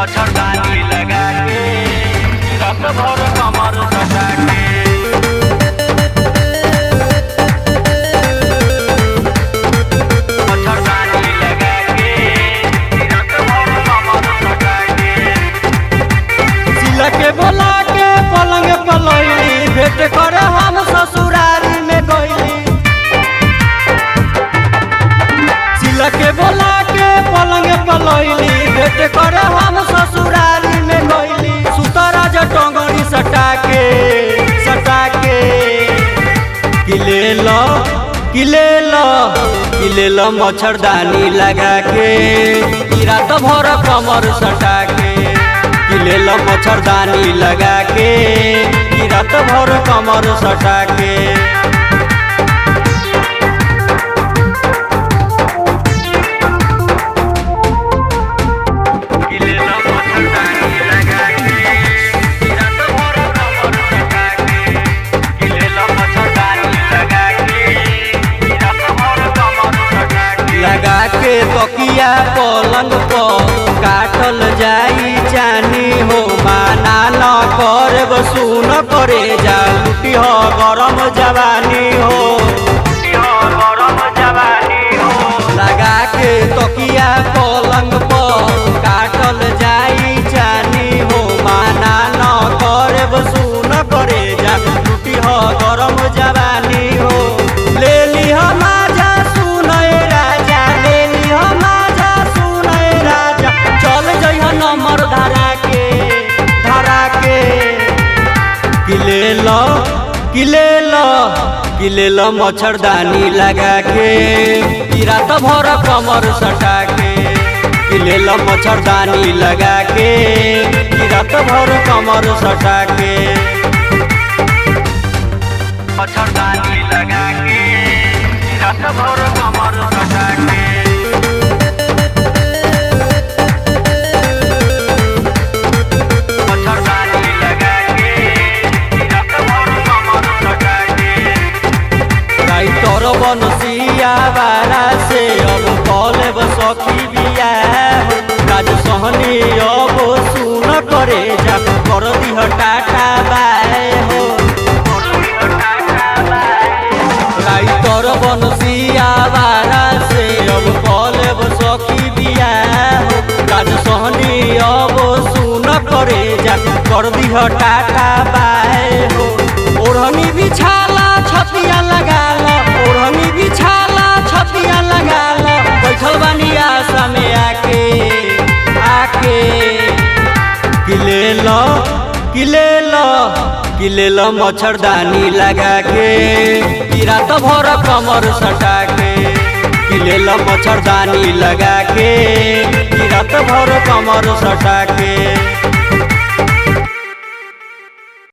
मच्छरदानी लगा के रात भर कमर सटा के मच्छरदानी लगा के रात भर कमर सटा के सिला के बोला के पलंग पलैली भेंट करे हम ससुरारी में गईली। सिला के बोला के पलंग पलैली भेंट करे हम ससुरारी में गईली। सुतरा जटंगरी सटा के किले लो मच्छरदानी लगा के रात भर कमर सटा के किले लो मच्छरदानी लगा के रात भर कमर सटा के लगा के तकिया पलंग पर काटल जाई जानी हो माना न करे सुन करे जा लुटी हो गरम जवानी हो लगा के तकिया पलंग पर काटल जाई जानी हो माना न करे सुन करे जा लुटी हो गरम जवानी हो ले ली हम किले लो मच्छरदानी लगा के रात भर कमर सटा के किले लो मच्छरदानी लगा के रात भर कमर सटा के मच्छरदानी लगा के रात भर कमर सटा के बनसिया बारा से अब कले सखी बिया राज सहनी अब सुन करे जा कर दिह टाटा बाय हो राइतर बनसिया बारा से अब कले सखी बिया राज सहनी अब सुन करे जा कर दिह टाटा बाय हो ओढ़नी बिछाला छतिया लगाला ओढ़नी बिछाला छतिया लगाला बैठल बानी आशा में आके किले लो मच्छरदानी लगा के रात भर कमर सटा के किले लो मच्छरदानी लगा के रात भर कमर सटा के।